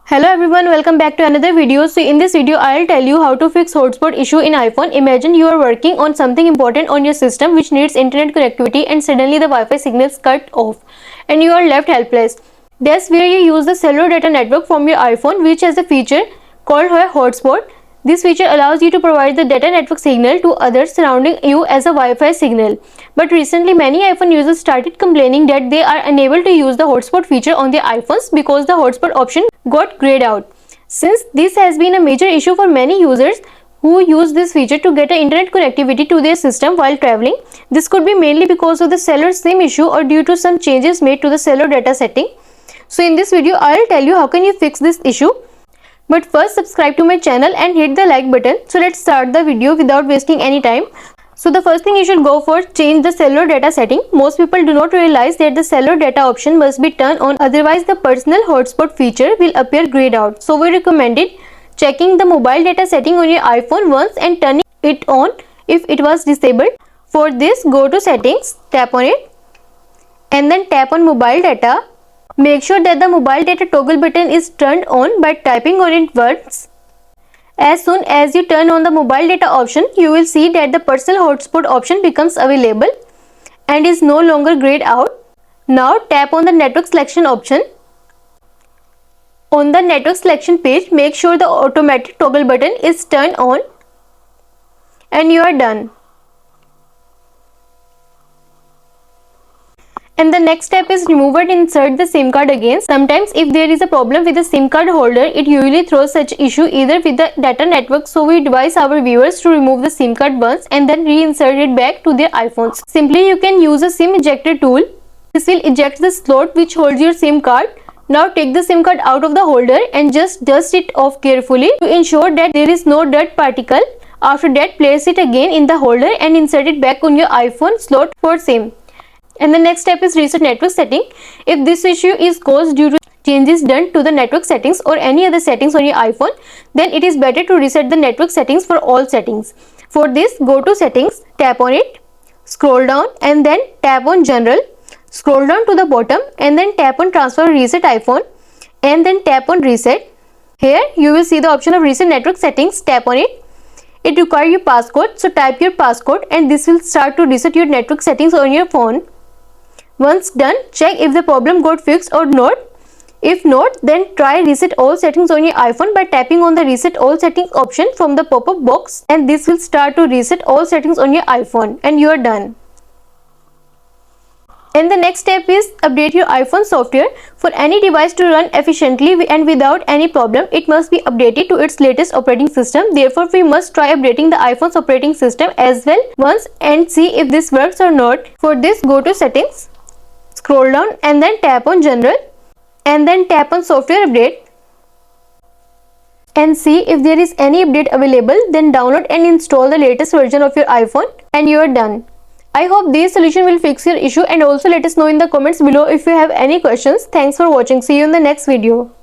Hello everyone, welcome back to another video. So in this video I'll tell you how to fix hotspot issue in iPhone. Imagine you are working on something important on your system which needs internet connectivity and suddenly the Wi-Fi signals cut off and you are left helpless. That's where you use the cellular data network from your iPhone, which has a feature called a hotspot. This feature allows you to provide the data network signal to others surrounding you as a Wi-Fi signal. But recently many iPhone users started complaining that they are unable to use the hotspot feature on their iPhones because the hotspot option got grayed out. Since this has been a major issue for many users who use this feature to get internet connectivity to their system while traveling, this could be mainly because of the cellular SIM issue or due to some changes made to the cellular data setting. So in this video I'll tell you how can you fix this issue. But first subscribe to my channel and hit the like button. So let's start the video without wasting any time. So the first thing you should go for, change the cellular data setting. Most people do not realize that the cellular data option must be turned on, otherwise the personal hotspot feature will appear grayed out. So we recommended checking the mobile data setting on your iPhone once and turning it on if it was disabled. For this, go to settings, tap on it and then tap on mobile data. Make sure that the mobile data toggle button is turned on by tapping on it once. As soon as you turn on the mobile data option, you will see that the personal hotspot option becomes available and is no longer grayed out. Now tap on the network selection option. On the network selection page, make sure the automatic toggle button is turned on and you are done. And the next step is remove and insert the SIM card again. Sometimes if there is a problem with the SIM card holder, it usually throws such issue either with the data network. So we advise our viewers to remove the SIM card once and then reinsert it back to their iPhones. Simply you can use a SIM ejector tool. This will eject the slot which holds your SIM card. Now take the SIM card out of the holder and just dust it off carefully to ensure that there is no dirt particle. After that, place it again in the holder and insert it back on your iPhone slot for SIM. And the next step is reset network setting. If this issue is caused due to changes done to the network settings or any other settings on your iPhone, then it is better to reset the network settings for all settings. For this, go to settings, tap on it, scroll down and then tap on general, scroll down to the bottom and then tap on transfer reset iPhone and then tap on reset. Here you will see the option of reset network settings, tap on it. It requires your passcode, so type your passcode and this will start to reset your network settings on your phone. Once done, check if the problem got fixed or not. If not, then try reset all settings on your iPhone by tapping on the reset all settings option from the pop-up box and this will start to reset all settings on your iPhone and you are done. And the next step is update your iPhone software. For any device to run efficiently and without any problem, it must be updated to its latest operating system. Therefore, we must try updating the iPhone's operating system as well once and see if this works or not. For this, go to settings, scroll down and then tap on general and then tap on software update and see if there is any update available. Then download and install the latest version of your iPhone and you are done. I hope this solution will fix your issue and also let us know in the comments below if you have any questions. Thanks for watching. See you in the next video.